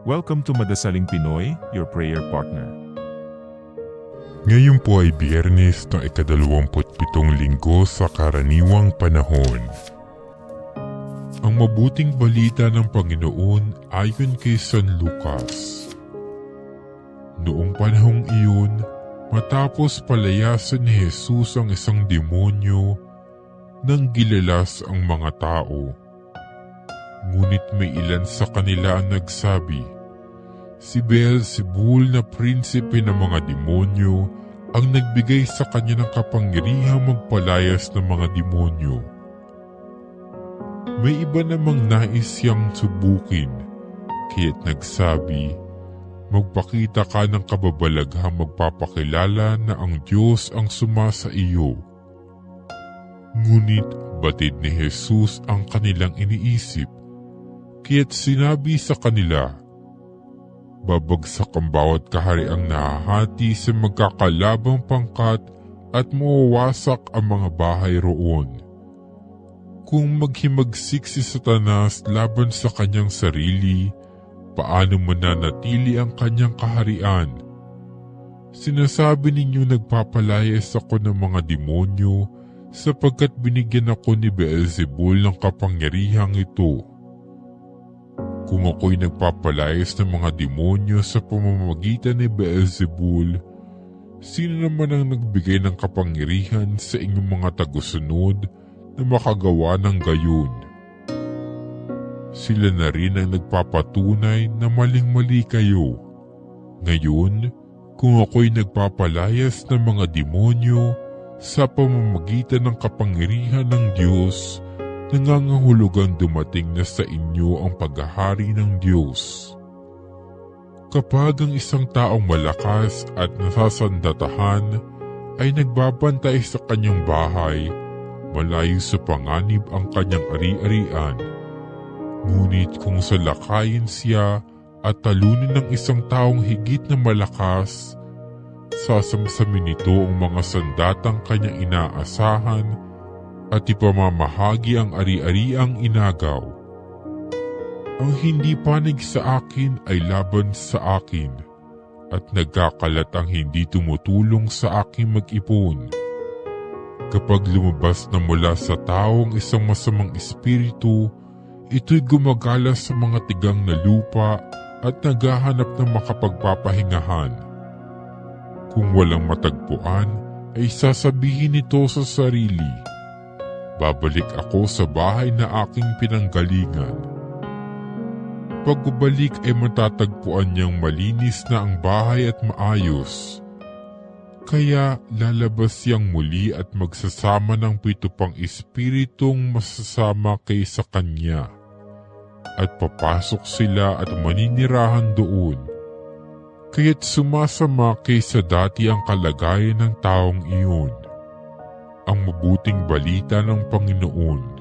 Welcome to Madasaling Pinoy, your prayer partner. Ngayon po ay Biyernes ng ika-27 linggo sa karaniwang panahon. Ang mabuting balita ng Panginoon ayon kay San Lucas. Noong panahong iyon, matapos palayasin ni Jesus ang isang demonyo, nang gilalas ang mga tao. Ngunit may ilan sa kanila ang nagsabi, si Beelzebul na prinsipe ng mga demonyo ang nagbigay sa kanya ng kapangyarihang magpalayas ng mga demonyo. May iba namang nais siyang subukin, kaya't nagsabi, magpakita ka ng kababalaghang magpapakilala na ang Diyos ang sumasa iyo. Ngunit batid ni Jesus ang kanilang iniisip, kaya't sinabi sa kanila, babagsak ang bawat kahariang nahahati sa magkakalabang pangkat at mawawasak ang mga bahay roon. Kung maghimagsik si Satanas laban sa kanyang sarili, paano mananatili ang kanyang kaharian? Sinasabi ninyo nagpapalayas ako ng mga demonyo sapagkat binigyan ako ni Beelzebul ng kapangyarihang ito. Kung ako'y nagpapalayas ng mga demonyo sa pamamagitan ni Beelzebul, sino naman ang nagbigay ng kapangyarihan sa inyong mga tagusunod na makagawa ng gayon? Sila na rin ang nagpapatunay na maling-mali kayo. Ngayon, kung ako'y nagpapalayas ng mga demonyo sa pamamagitan ng kapangyarihan ng Diyos, nangangahulugang dumating na sa inyo ang paghahari ng Diyos. Kapag ang isang taong malakas at nasasandatahan ay nagbabantay sa kanyang bahay, malayo sa panganib ang kanyang ari-arian. Ngunit kung salakayin siya at talunin ng isang taong higit na malakas, sasamsamin nito ang mga sandatang kanyang inaasahan at ipamamahagi ang ari-ariang inagaw. Ang hindi panig sa akin ay laban sa akin, at nagkakalat ang hindi tumutulong sa aking mag-ipon. Kapag lumabas na mula sa taong isang masamang espiritu, ito'y gumagala sa mga tigang na lupa at naghahanap ng makapagpapahingahan. Kung walang matagpuan, ay sasabihin nito sa sarili, babalik ako sa bahay na aking pinanggalingan. Pagbabalik ay matatagpuan niyang malinis na ang bahay at maayos. Kaya lalabas siyang muli at magsasama ng 7 pang espiritong masasama kaysa kanya. At papasok sila at maninirahan doon. Kaya't sumasama kaysa dati ang kalagayan ng taong iyon. Ang mabuting balita ng Panginoon.